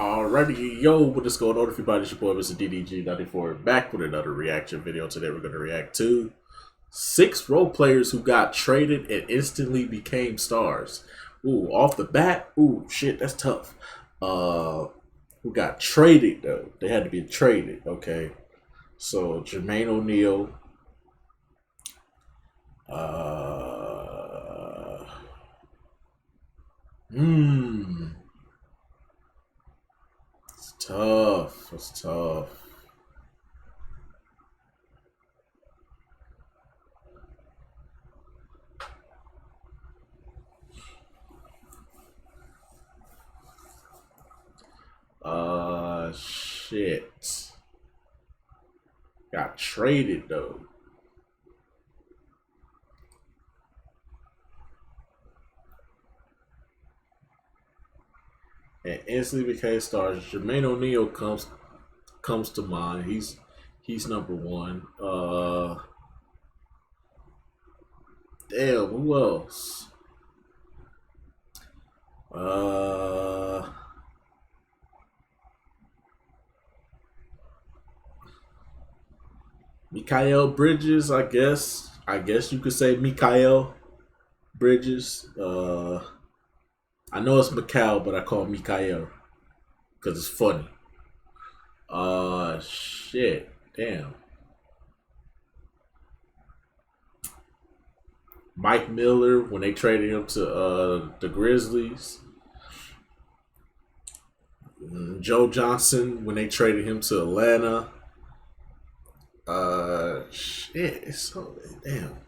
Alrighty, yo, what is going on, everybody? It's your boy, Mr. DDG94, back with another reaction video. Today, we're going to react to 6 role players who got traded and instantly became stars. Ooh, off the bat, ooh, shit, that's tough. Who got traded, though? They had to be traded, okay? So, Jermaine O'Neal, it's tough. It's tough. Shit. Got traded though. And instantly became stars. Jermaine O'Neal comes to mind. He's number one. Damn, who else? Mikal Bridges, I guess. I guess you could say Mikal Bridges. I know it's Mikal, but I call him Mikal because it's funny. Shit. Damn. Mike Miller when they traded him to the Grizzlies. Joe Johnson when they traded him to Atlanta. Shit, it's so damn.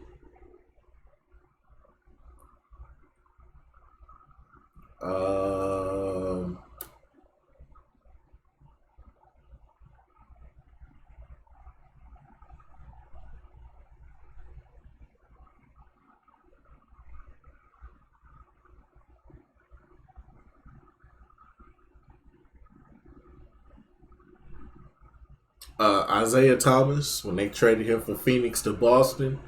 Isaiah Thomas when they traded him from Phoenix to Boston,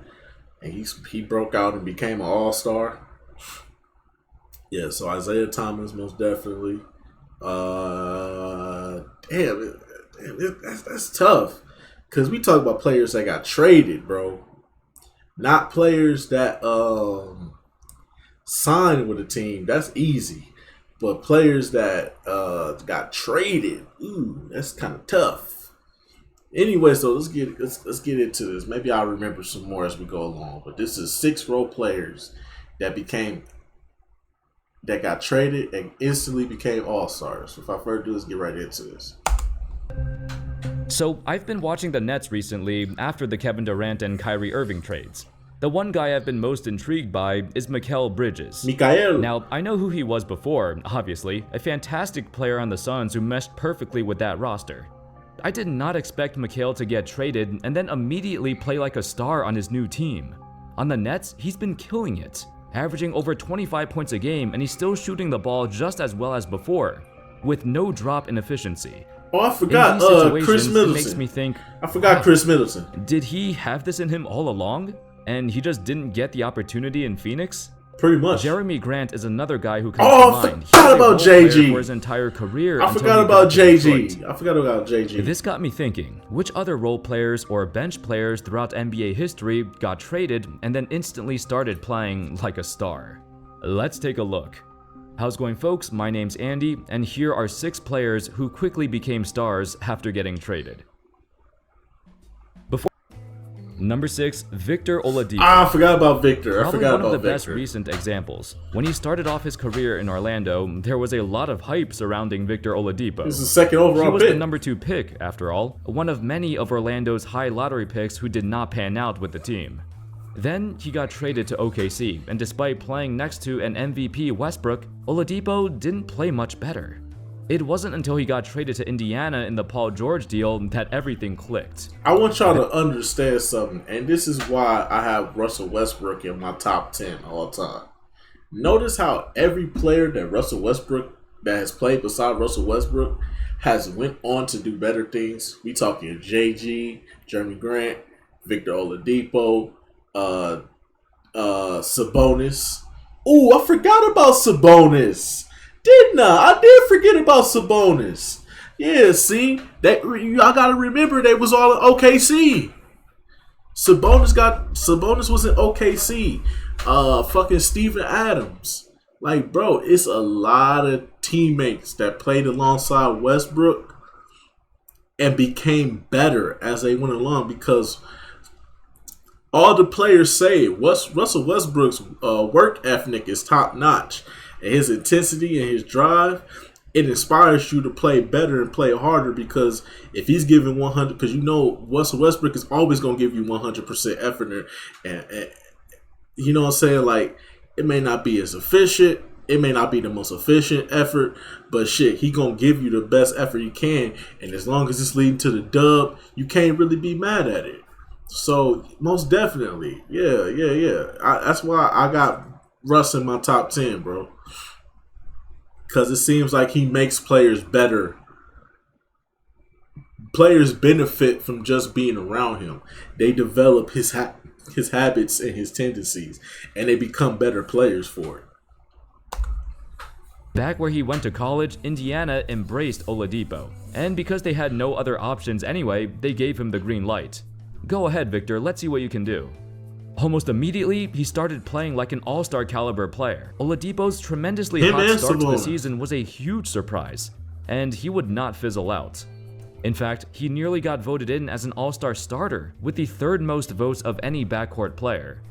and he broke out and became an all-star. Yeah, so Isaiah Thomas most definitely. That's tough because we talk about players that got traded, bro, not players that signed with a team. That's easy, but players that got traded, ooh, that's kind of tough. Anyway, so let's get into this. Maybe I'll remember some more as we go along. But this is 6 role players that got traded and instantly became all-stars. So without further ado, let's get right into this. So I've been watching the Nets recently after the Kevin Durant and Kyrie Irving trades. The one guy I've been most intrigued by is Mikal Bridges. Mikal. Now, I know who he was before, obviously, a fantastic player on the Suns who meshed perfectly with that roster. I did not expect Mikal to get traded and then immediately play like a star on his new team. On the Nets, he's been killing it, averaging over 25 points a game, and he's still shooting the ball just as well as before, with no drop in efficiency. Oh, I forgot Chris Middleton. It makes me think, I forgot Chris Middleton. Did he have this in him all along, and he just didn't get the opportunity in Phoenix? Pretty much. Jeremy Grant is another guy who comes to mind. I forgot about JG for his entire career. I forgot about JG. This got me thinking, which other role players or bench players throughout NBA history got traded and then instantly started playing like a star? Let's take a look. How's it going, folks? My name's Andy, and here are 6 players who quickly became stars after getting traded. Number 6, Victor Oladipo. I forgot about Victor. Probably one of the best recent examples. When he started off his career in Orlando, there was a lot of hype surrounding Victor Oladipo. This is the 2nd overall pick. He was the number 2 pick, after all, one of many of Orlando's high lottery picks who did not pan out with the team. Then he got traded to OKC, and despite playing next to an MVP Westbrook, Oladipo didn't play much better. It wasn't until he got traded to Indiana in the Paul George deal that everything clicked. I want y'all to understand something, and this is why I have Russell Westbrook in my top 10 all time. Notice how every player that Russell Westbrook that has played beside Russell Westbrook has went on to do better things. We talking JG, Jeremy Grant, Victor Oladipo, Sabonis. Ooh, I forgot about Sabonis. Didn't I? I did forget about Sabonis. Yeah, see, that I gotta remember they was all in OKC. Sabonis was in OKC. Fucking Steven Adams. Like, bro, it's a lot of teammates that played alongside Westbrook and became better as they went along because all the players say Russell Westbrook's work ethic is top notch, and his intensity and his drive, it inspires you to play better and play harder because if he's giving 100, because you know Russell Westbrook is always going to give you 100% effort, and you know what I'm saying? Like, it may not be as efficient, it may not be the most efficient effort, but shit, he going to give you the best effort you can, and as long as it's leading to the dub, you can't really be mad at it. So, most definitely, yeah. That's why I got Russ in my top 10, bro. Because it seems like he makes players better. Players benefit from just being around him. They develop his habits and his tendencies, and they become better players for it. Back where he went to college, Indiana embraced Oladipo. And because they had no other options anyway, they gave him the green light. Go ahead, Victor, let's see what you can do. Almost immediately, he started playing like an all-star caliber player. Oladipo's tremendously hot start to the season was a huge surprise, and he would not fizzle out. In fact, he nearly got voted in as an all-star starter, with the third most votes of any backcourt player.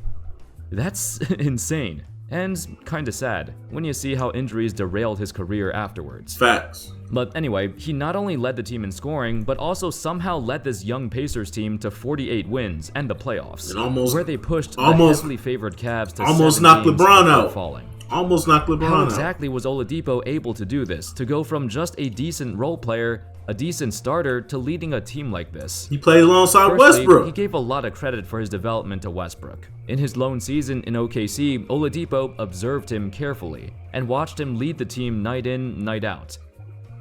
That's insane, and kinda sad, when you see how injuries derailed his career afterwards. Facts. But anyway, he not only led the team in scoring, but also somehow led this young Pacers team to 48 wins and the playoffs, where they pushed the heavily favored Cavs to almost 7 knocked games LeBron before out. falling. Almost knocked LeBron out. How exactly was Oladipo able to do this, to go from just a decent role player, a decent starter, to leading a team like this? He played alongside Firstly, Westbrook. He gave a lot of credit for his development to Westbrook. In his lone season in OKC, Oladipo observed him carefully and watched him lead the team night in, night out.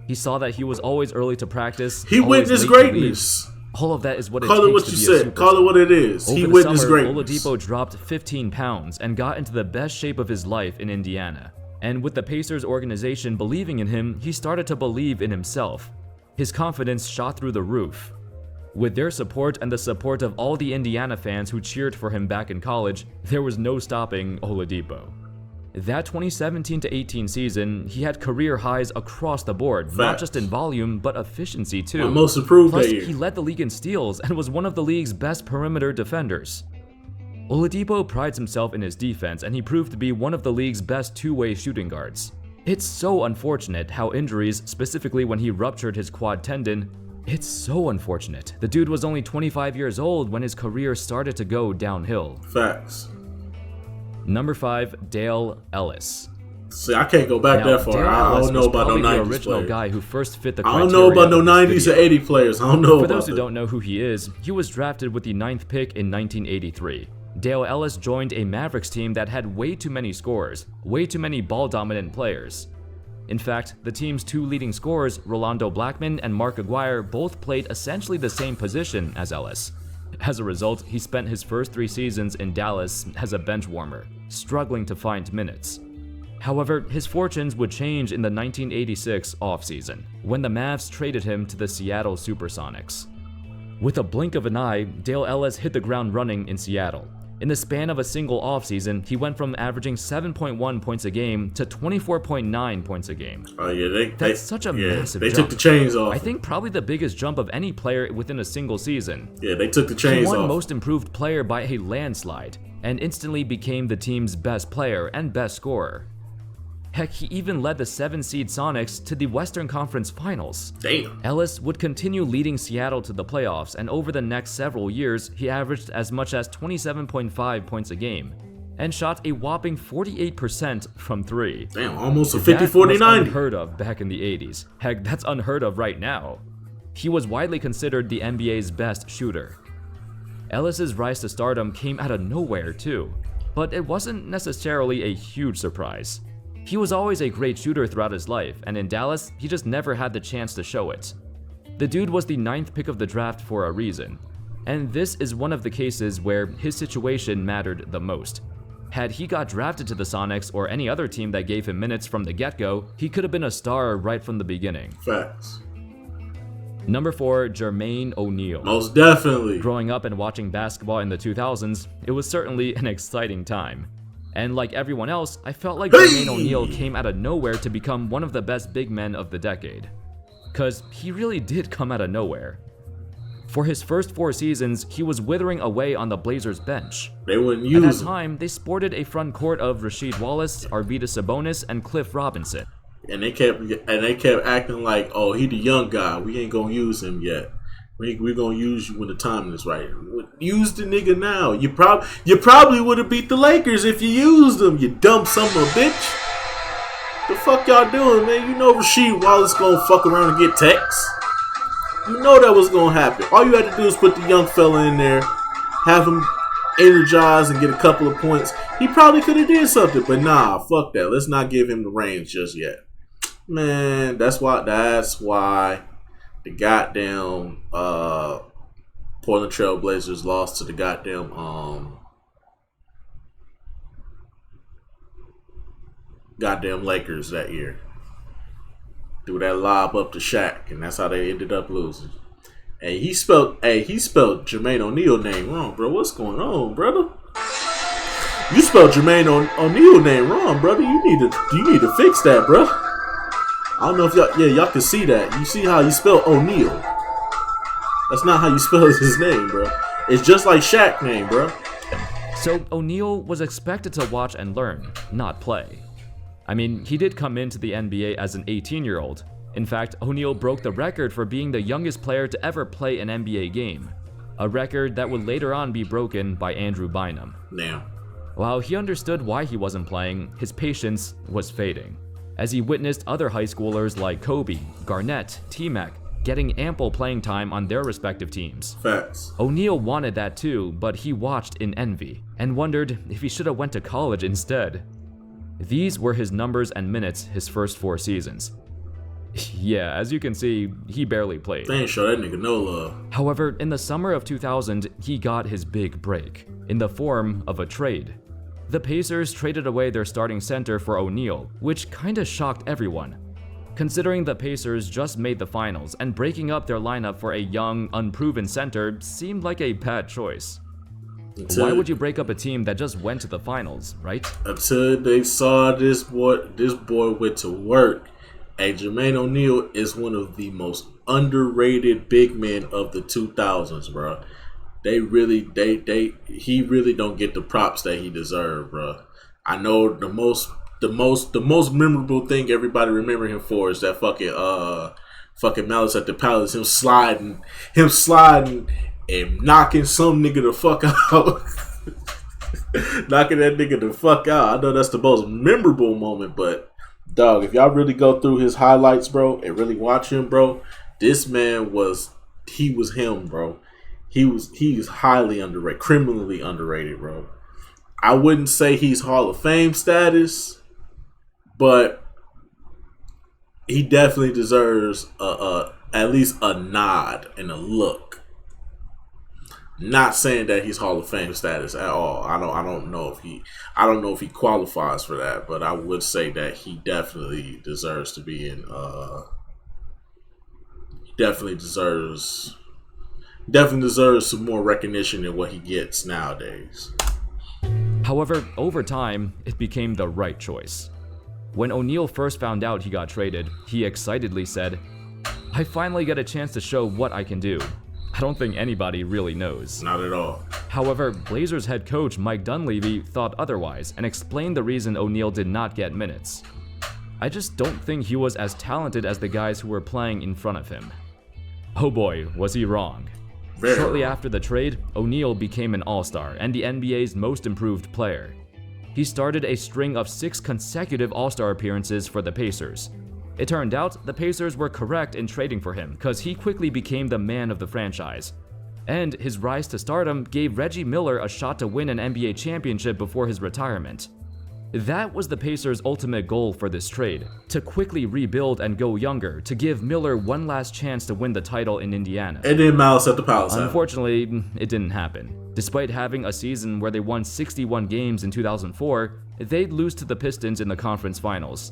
He saw that he was always early to practice. He witnessed greatness. All of that is what it takes to be a superstar. Call it what you said. Call it what it is. He Over the witnessed summer, greatness. Oladipo dropped 15 pounds and got into the best shape of his life in Indiana. And with the Pacers organization believing in him, he started to believe in himself. His confidence shot through the roof. With their support and the support of all the Indiana fans who cheered for him back in college, there was no stopping Oladipo. That 2017-18 season, he had career highs across the board, not just in volume, but efficiency too. Most improved Plus, that year. he led the league in steals and was one of the league's best perimeter defenders. Oladipo prides himself in his defense, and he proved to be one of the league's best two-way shooting guards. It's so unfortunate how injuries, specifically when he ruptured his quad tendon, it's so unfortunate. The dude was only 25 years old when his career started to go downhill. Facts. Number 5, Dale Ellis. See, I can't go back that far. Dale I Ellis don't know was about no probably 90s the original players. guy who first fit the I criteria. don't know about no of this 90s or video. 80 players. I don't know For about those who that. don't know who he is, he was drafted with the 9th pick in 1983. Dale Ellis joined a Mavericks team that had way too many scorers, way too many ball-dominant players. In fact, the team's two leading scorers, Rolando Blackman and Mark Aguirre, both played essentially the same position as Ellis. As a result, he spent his first 3 seasons in Dallas as a bench warmer, struggling to find minutes. However, his fortunes would change in the 1986 offseason, when the Mavs traded him to the Seattle Supersonics. With a blink of an eye, Dale Ellis hit the ground running in Seattle. In the span of a single offseason, he went from averaging 7.1 points a game to 24.9 points a game. Oh yeah, That's such a massive They jump. took the chains off. I think probably the biggest jump of any player within a single season. Yeah, they took the He chains won off. Most Improved Player by a landslide, and instantly became the team's best player and best scorer. Heck, he even led the 7-seed Sonics to the Western Conference Finals. Damn. Ellis would continue leading Seattle to the playoffs, and over the next several years, he averaged as much as 27.5 points a game, and shot a whopping 48% from 3. Damn, almost a That 50-40-90. was unheard of back in the 80s. Heck, that's unheard of right now. He was widely considered the NBA's best shooter. Ellis's rise to stardom came out of nowhere too, but it wasn't necessarily a huge surprise. He was always a great shooter throughout his life, and in Dallas, he just never had the chance to show it. The dude was the 9th pick of the draft for a reason, and this is one of the cases where his situation mattered the most. Had he got drafted to the Sonics or any other team that gave him minutes from the get-go, he could have been a star right from the beginning. Facts. Number 4, Jermaine O'Neal. Most definitely. Growing up and watching basketball in the 2000s, it was certainly an exciting time. And like everyone else, I felt like Jermaine O'Neal came out of nowhere to become one of the best big men of the decade. Cause he really did come out of nowhere. For his first 4 seasons, he was withering away on the Blazers bench. They wouldn't use him. At that him. time, they sported a front court of Rasheed Wallace, Arvydas Sabonis, and Cliff Robinson. And they kept acting like, oh, he the young guy. We ain't gonna use him yet. We're gonna use you when the timing is right. Use the nigga now. You probably would have beat the Lakers if you used him. You dumb son of a bitch. The fuck y'all doing, man? You know Rasheed Wallace gonna fuck around and get texts. You know that was gonna happen. All you had to do is put the young fella in there, have him energized and get a couple of points. He probably could have did something, but nah, fuck that. Let's not give him the reins just yet. Man, that's why the goddamn Portland Trail Blazers lost to the goddamn Lakers that year. Threw that lob up to Shaq, and that's how they ended up losing. Hey, he spelled Jermaine O'Neal name wrong, bro. What's going on, brother? You spelled Jermaine O'Neal name wrong, brother. You need to fix that, bro. I don't know if y'all can see that. You see how you spell O'Neal? That's not how you spell his name, bro. It's just like Shaq's name, bro. So O'Neal was expected to watch and learn, not play. I mean, he did come into the NBA as an 18-year-old. In fact, O'Neal broke the record for being the youngest player to ever play an NBA game, a record that would later on be broken by Andrew Bynum. Now, while he understood why he wasn't playing, his patience was fading, as he witnessed other high schoolers like Kobe, Garnett, T-Mac getting ample playing time on their respective teams. Facts. O'Neal wanted that too, but he watched in envy and wondered if he should have went to college instead. These were his numbers and minutes his first 4 seasons. Yeah, as you can see, he barely played. They ain't show that nigga no love. However, in the summer of 2000, he got his big break, in the form of a trade. The Pacers traded away their starting center for O'Neal, which kinda shocked everyone. Considering the Pacers just made the finals, and breaking up their lineup for a young, unproven center seemed like a bad choice. Why would you break up a team that just went to the finals, right? Until they saw this boy went to work. Hey, Jermaine O'Neal is one of the most underrated big men of the 2000s, bro. He really don't get the props that he deserves, bro. I know the most memorable thing everybody remember him for is that fucking Malice at the Palace, him sliding and knocking some nigga the fuck out. Knocking that nigga the fuck out. I know that's the most memorable moment, but dog, if y'all really go through his highlights, bro, and really watch him, bro, this man was him, bro. He's highly underrated, criminally underrated, bro. I wouldn't say he's Hall of Fame status, but he definitely deserves at least a nod and a look. Not saying that he's Hall of Fame status at all. I don't know if he qualifies for that, but I would say that he definitely deserves to be in. Definitely deserves some more recognition than what he gets nowadays. However, over time, it became the right choice. When O'Neal first found out he got traded, he excitedly said, "I finally get a chance to show what I can do." I don't think anybody really knows. Not at all. However, Blazers head coach Mike Dunleavy thought otherwise and explained the reason O'Neal did not get minutes. "I just don't think he was as talented as the guys who were playing in front of him." Oh boy, was he wrong. Shortly after the trade, O'Neal became an all-star and the NBA's most improved player. He started a string of 6 consecutive all-star appearances for the Pacers. It turned out the Pacers were correct in trading for him because he quickly became the man of the franchise. And his rise to stardom gave Reggie Miller a shot to win an NBA championship before his retirement. That was the Pacers' ultimate goal for this trade, to quickly rebuild and go younger, to give Miller one last chance to win the title in Indiana. And then Malice at the Palace. Unfortunately, it didn't happen. Despite having a season where they won 61 games in 2004, they'd lose to the Pistons in the conference finals.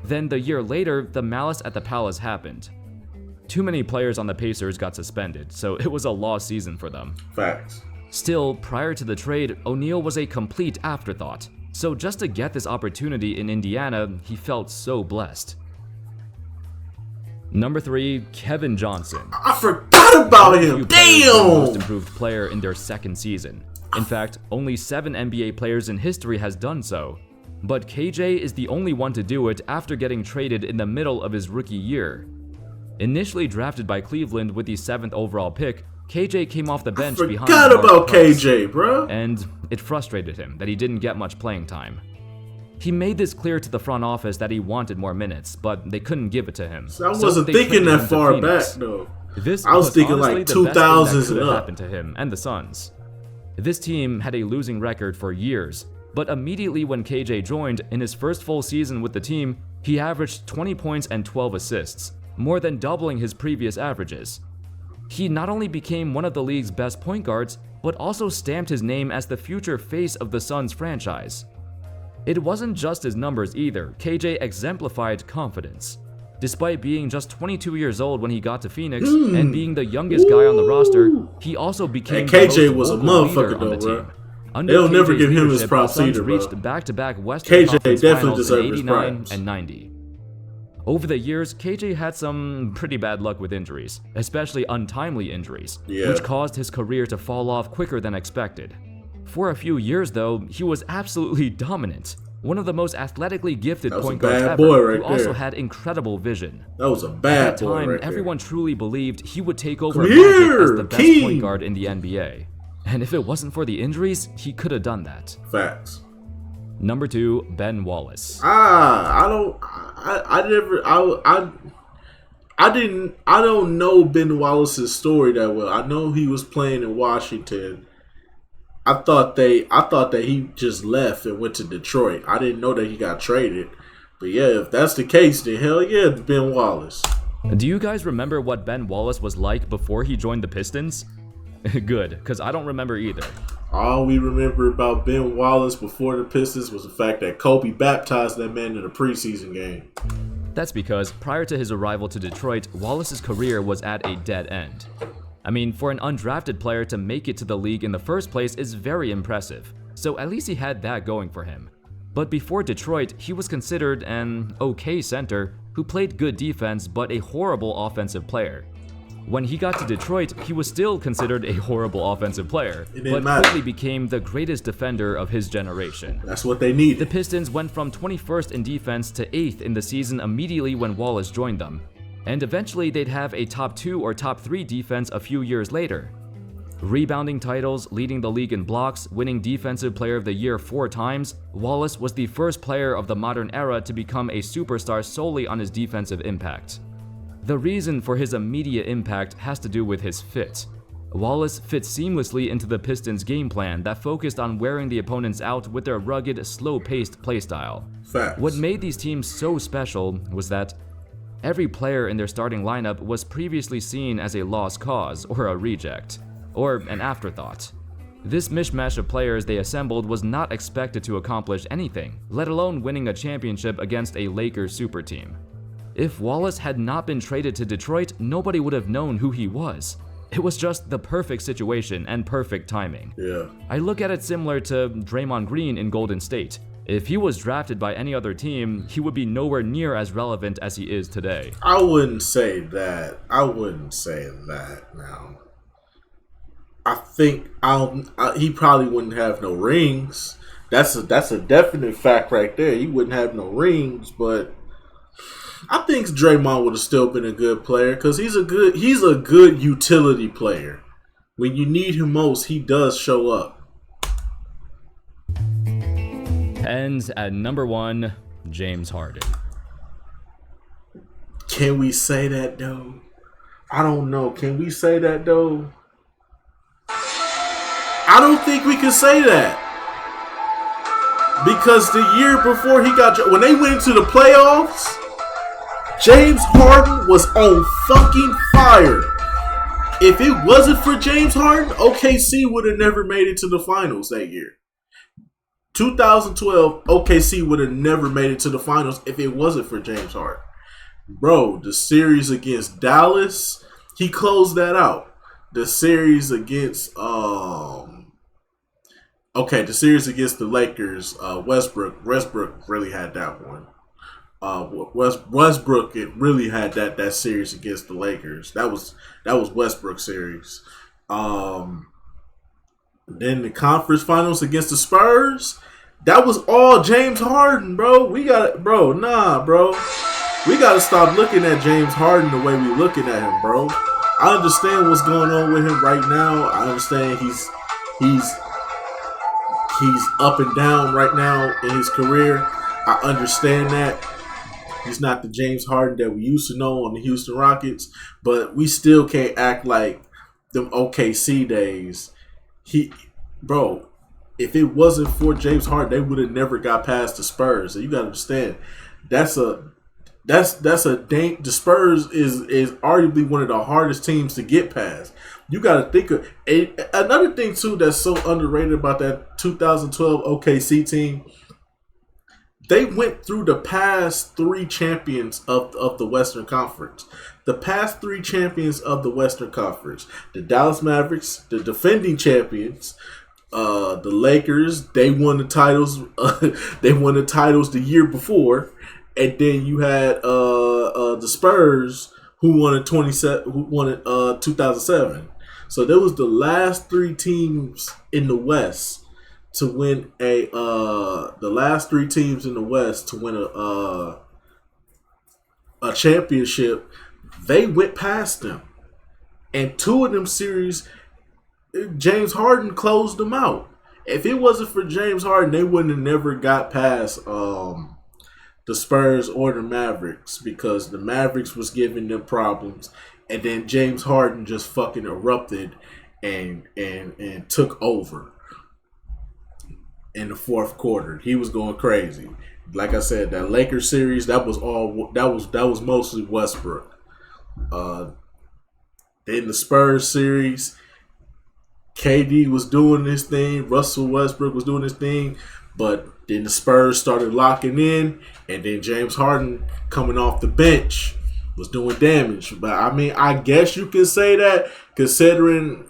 Then the year later, the Malice at the Palace happened. Too many players on the Pacers got suspended, so it was a lost season for them. Facts. Still, prior to the trade, O'Neal was a complete afterthought. So just to get this opportunity in Indiana, he felt so blessed. Number 3, Kevin Johnson. I forgot about him. Damn! The most improved player in their second season. In fact, only 7 NBA players in history has done so. But KJ is the only one to do it after getting traded in the middle of his rookie year. Initially drafted by Cleveland with the 7th overall pick, KJ came off the bench behind Forgot about KJ, bro. And it frustrated him that he didn't get much playing time. He made this clear to the front office that he wanted more minutes, but they couldn't give it to him. So I wasn't thinking that far back, though. I was thinking like 2000s and up. Happened to him and the Suns. This team had a losing record for years, but immediately when KJ joined, in his first full season with the team, he averaged 20 points and 12 assists, more than doubling his previous averages. He not only became one of the league's best point guards, but also stamped his name as the future face of the Suns franchise. It wasn't just his numbers either, KJ exemplified confidence. Despite being just 22 years old when he got to Phoenix and being the youngest guy on the roster, he also became the most KJ was a vocal motherfucker leader on the though, team. bro. Under They'll never KJ's give him his leadership, props the Suns either, bro. reached back-to-back Western KJ Conference definitely Finals in deserved his 89 props. and 90. Over the years, KJ had some pretty bad luck with injuries, especially untimely injuries, which caused his career to fall off quicker than expected. For a few years though, he was absolutely dominant. One of the most athletically gifted point guards ever, who also had incredible vision. That was a bad boy At that time, right there. everyone truly believed he would take over Magic as the best point guard in the NBA. And if it wasn't for the injuries, he could have done that. Facts. Number 2, Ben Wallace. I don't know Ben Wallace's story that well. I know he was playing in Washington. I thought that he just left and went to Detroit. I didn't know that he got traded. But yeah, if that's the case, then hell yeah, Ben Wallace. Do you guys remember what Ben Wallace was like before he joined the Pistons? Good, because I don't remember either. All we remember about Ben Wallace before the Pistons was the fact that Kobe baptized that man in a preseason game. That's because prior to his arrival to Detroit, Wallace's career was at a dead end. I mean, for an undrafted player to make it to the league in the first place is very impressive, so at least he had that going for him. But before Detroit, he was considered an okay center who played good defense but a horrible offensive player. When he got to Detroit, he was still considered a horrible offensive player, but quickly became the greatest defender of his generation. That's what they needed. The Pistons went from 21st in defense to 8th in the season immediately when Wallace joined them, and eventually they'd have a top 2 or top 3 defense a few years later. Rebounding titles, leading the league in blocks, winning Defensive Player of the Year 4 times, Wallace was the first player of the modern era to become a superstar solely on his defensive impact. The reason for his immediate impact has to do with his fit. Wallace fit seamlessly into the Pistons' game plan that focused on wearing the opponents out with their rugged, slow-paced playstyle. Facts. What made these teams so special was that every player in their starting lineup was previously seen as a lost cause or a reject, or an afterthought. This mishmash of players they assembled was not expected to accomplish anything, let alone winning a championship against a Lakers super team. If Wallace had not been traded to Detroit, nobody would have known who he was. It was just the perfect situation and perfect timing. Yeah. I look at it similar to Draymond Green in Golden State. If he was drafted by any other team, he would be nowhere near as relevant as he is today. I wouldn't say that. Now. I think he probably wouldn't have no rings. That's a definite fact right there. He wouldn't have no rings, but I think Draymond would have still been a good player because he's a good utility player. When you need him most, he does show up. And at number 1, James Harden. Can we say that though? I don't know. Can we say that though? I don't think we can say that. Because the year before he got, when they went into the playoffs, James Harden was on fucking fire. If it wasn't for James Harden, OKC would have never made it to the finals that year. 2012, OKC would have never made it to the finals if it wasn't for James Harden. Bro, the series against Dallas, he closed that out. The series against the series against the Lakers, Westbrook really had that one. Westbrook it really had that series against the Lakers. That was Westbrook series. Then the conference finals against the Spurs, that was all James Harden, bro. We got it, bro. Nah, bro. We got to stop looking at James Harden the way we looking at him, bro. I understand what's going on with him right now. I understand he's up and down right now in his career. I understand that. He's not the James Harden that we used to know on the Houston Rockets, but we still can't act like them OKC days. Bro, if it wasn't for James Harden, they would have never got past the Spurs. So you got to understand, the Spurs is arguably one of the hardest teams to get past. You got to think of another thing too that's so underrated about that 2012 OKC team. They went through the past three champions of the Western Conference. The past three champions of the Western Conference. The Dallas Mavericks, the defending champions, the Lakers, they won the titles. They won the titles the year before. And then you had the Spurs who won it 2007. So there was the last three teams in the West to win a championship. They went past them, and two of them series, James Harden closed them out. If it wasn't for James Harden, they wouldn't have never got past the Spurs or the Mavericks, because the Mavericks was giving them problems, and then James Harden just fucking erupted and took over. In the fourth quarter, he was going crazy. Like I said, that Lakers series, that was mostly Westbrook. Then the Spurs series, KD was doing this thing, Russell Westbrook was doing this thing, but then the Spurs started locking in, and then James Harden coming off the bench was doing damage. But I mean, I guess you can say that, considering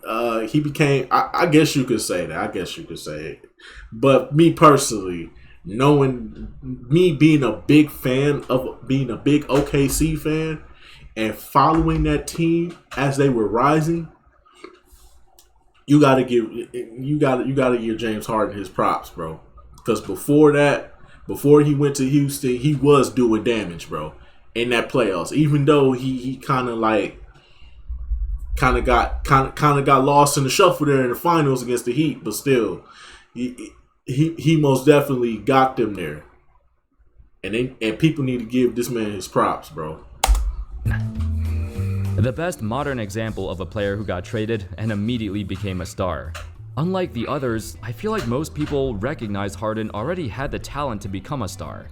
he became. I guess you could say that. I guess you could say it. But me personally, being a big OKC fan and following that team as they were rising, you gotta give James Harden his props, bro. Because before he went to Houston, he was doing damage, bro, in that playoffs. Even though he kind of got lost in the shuffle there in the finals against the Heat, but still. He most definitely got them there, and people need to give this man his props, bro. The best modern example of a player who got traded and immediately became a star. Unlike the others, I feel like most people recognize Harden already had the talent to become a star.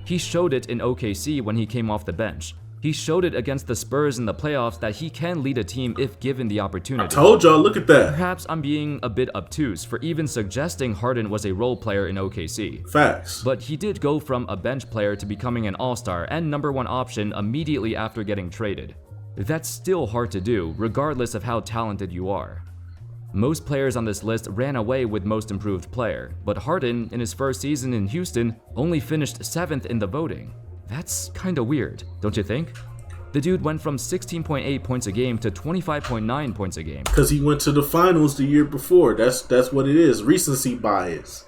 He showed it in OKC when he came off the bench. He showed it against the Spurs in the playoffs that he can lead a team if given the opportunity. I told y'all, look at that. Perhaps I'm being a bit obtuse for even suggesting Harden was a role player in OKC. Facts. But he did go from a bench player to becoming an all-star and #1 option immediately after getting traded. That's still hard to do, regardless of how talented you are. Most players on this list ran away with most improved player, but Harden, in his first season in Houston, only finished 7th in the voting. That's kinda weird, don't you think? The dude went from 16.8 points a game to 25.9 points a game. Because he went to the finals the year before. That's what it is. Recency bias.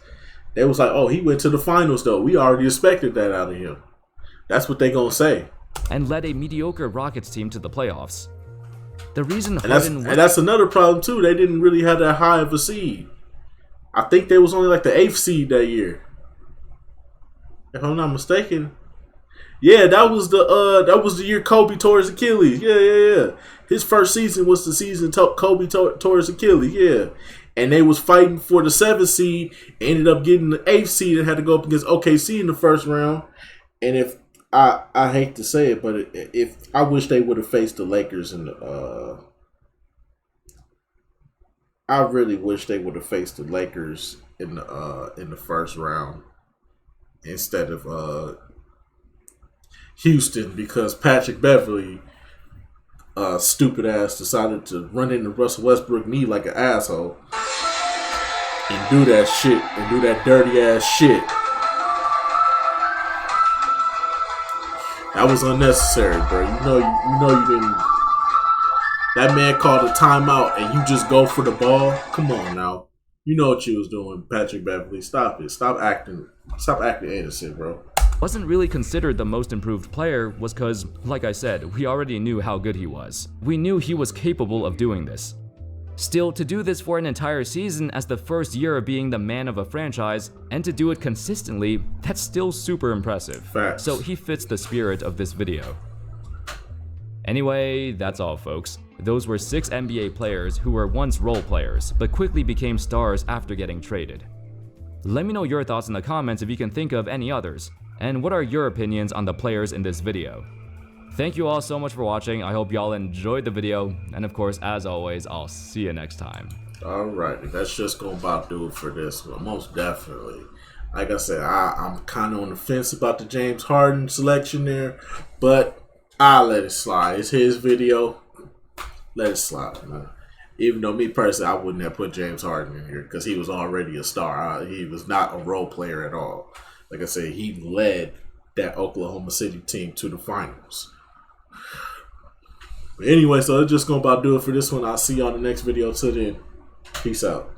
They was like, oh, he went to the finals though. We already expected that out of him. That's what they gonna say. And led a mediocre Rockets team to the playoffs. The reason and that's another problem too. They didn't really have that high of a seed. I think they was only like the 8th seed that year, if I'm not mistaken. Yeah, that was the year Kobe tore his Achilles. Yeah. His first season was the season Kobe tore his Achilles. Yeah, and they was fighting for the 7th seed, ended up getting the 8th seed and had to go up against OKC in the first round. And if I hate to say it, but if I wish they would have faced the Lakers in the I really wish they would have faced the Lakers in the first round instead of Houston, because Patrick Beverly stupid ass decided to run into Russell Westbrook knee like an asshole and do that shit and do that dirty ass shit. That was unnecessary, bro. You know you didn't. That man called a timeout and you just go for the ball. Come on now. You know what you was doing, Patrick Beverly. Stop it. Stop acting innocent, bro. Wasn't really considered the most improved player was because, like I said, we already knew how good he was. We knew he was capable of doing this. Still, to do this for an entire season as the first year of being the man of a franchise, and to do it consistently, that's still super impressive. Facts. So he fits the spirit of this video. Anyway, that's all folks. Those were 6 NBA players who were once role players, but quickly became stars after getting traded. Let me know your thoughts in the comments if you can think of any others, and what are your opinions on the players in this video. Thank you all so much for watching. I hope y'all enjoyed the video, and of course, as always, I'll see you next time. Alright, that's just gonna about do it for this one. Most definitely. Like I said, I'm kind of on the fence about the James Harden selection there, but I'll let it slide. It's his video. Let it slide, man. Even though me personally, I wouldn't have put James Harden in here because he was already a star. He was not a role player at all. Like I said, he led that Oklahoma City team to the finals. But anyway, so it's just gonna about do it for this one. I'll see you on the next video. Till then, peace out.